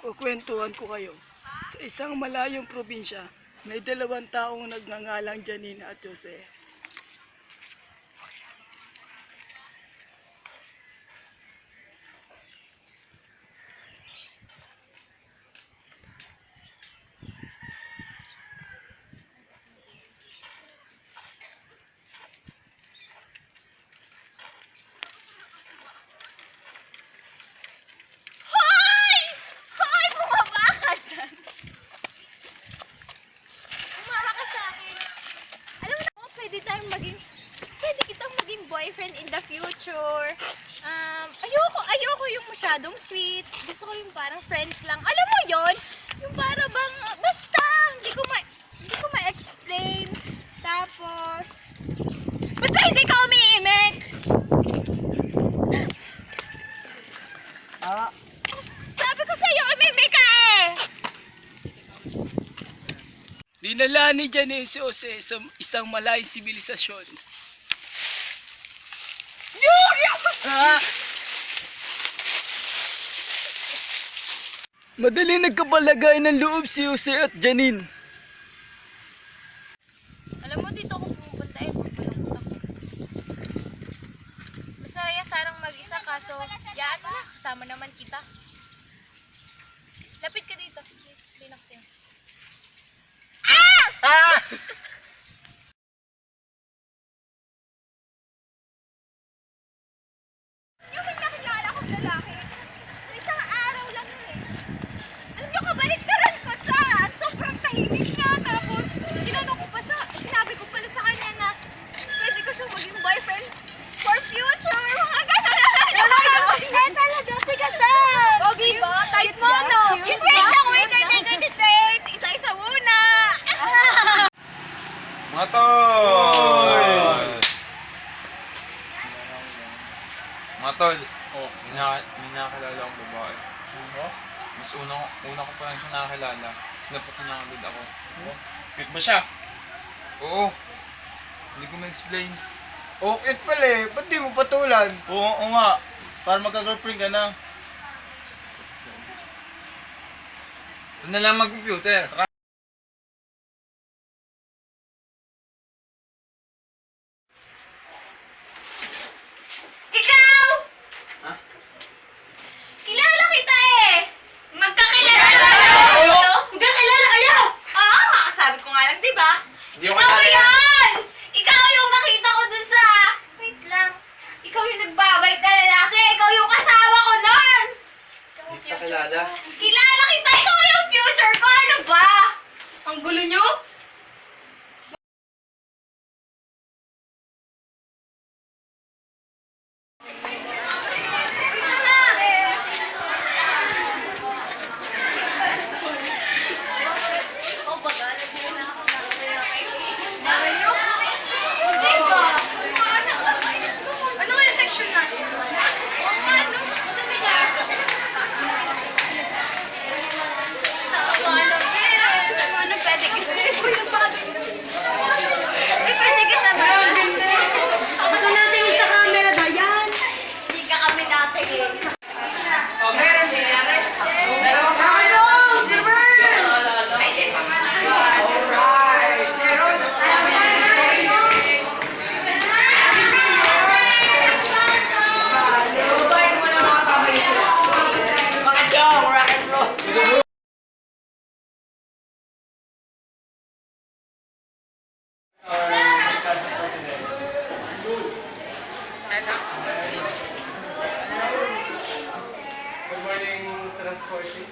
Kukwentuhan ko kayo. Sa isang malayong probinsya, may dalawang taong nagngangalang Janine at Jose. Hoy! Hoy! Bumaba ka dyan! Sumama ka sa akin. Alam mo na, pwede kitang maging boyfriend in the future. Ayoko yung masyadong sweet. Gusto ko yung parang friends lang. Alam mo yon? Yung para bang, basta, hindi ko ma-explain. Tapos, ba't ba hindi ka umiimik? Sabi ko sa'yo, umimik ka eh! Dinala ni Janine si Jose sa isang malayong sibilisasyon. Madali nagkabalagay ng loob si Jose at Janine. Alam mo, dito ako pupunta eh. Walang utak. Masaya sarang mag-isa kaso, yaan mo na. Kasama naman kita. Lapit ka dito. Please, explain ako sa'yo. Yung may nakilala kong lalaki, isang araw lang yun eh. Alam niyo, kabaliktaran ko siya. At sobrang tahimik niya. Tapos, tinanong ko pa siya. Sinabi ko pala sa kanya na pwede ko siyang maging boyfriend for future. Mga gano'n. Talaga. Sige, Sam. Okay ba? Type mo, no? Wait lang. Wait. Isa-isa muna. Mga tol! Mga tol, may nakakilala akong babae. Mas una ko pa lang siya nakakilala. Sinapot niya agad ako. Cute ba siya? Oo. Hindi ko ma-explain. Oh, cute pala eh. Ba't di mo patulan? Oo nga. Para magka-girlfriend ka na. Doon na lang mag-computer. Ikaw! Ha? Kilala kita eh! Magkakilala kayo? Magkakilala kayo? Oo, kakasabi ko nga lang, di ba? Hindi ko Ikaw kilala. yan! Ikaw yung nakita ko dun sa... Wait lang. Ikaw yung nagbabait na lalaki. Ikaw yung kasama ko nun! Hindi kita kilala. Kilala kita! Ikaw yung future ko! Ano ba? Ang gulo nyo? Oh, baga, nandito na ako nakakaya kay Mario. Hindi ba? Ano yung section natin? Ano? Madami na. Ano, bes? Ano, pwede kita? Ay, pwede kita ba? Ito natin yung sa camera, Dayan. Hindi ka kami natingin. Oh, meron din yan. Good morning, transporting.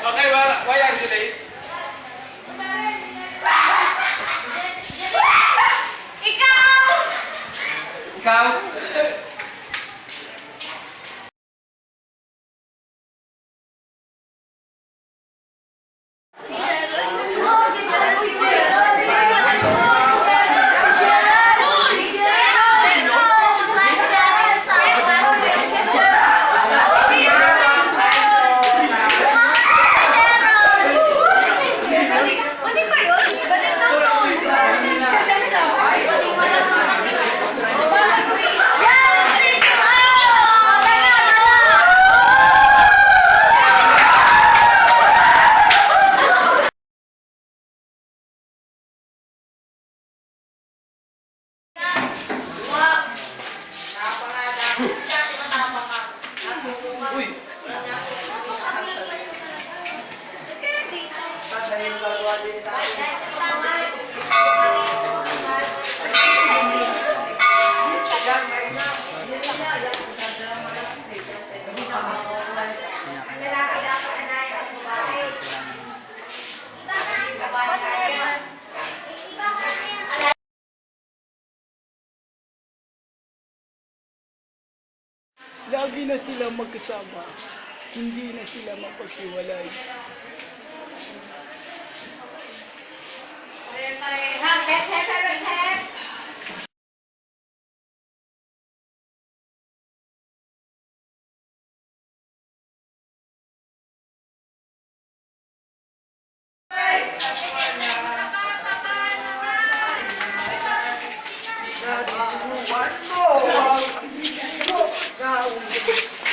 Okay, why are you late? Ikaw! Ikaw? Ano ba yun? Lagi na sila magkasama. Hindi na sila mapaghiwalay. Ano?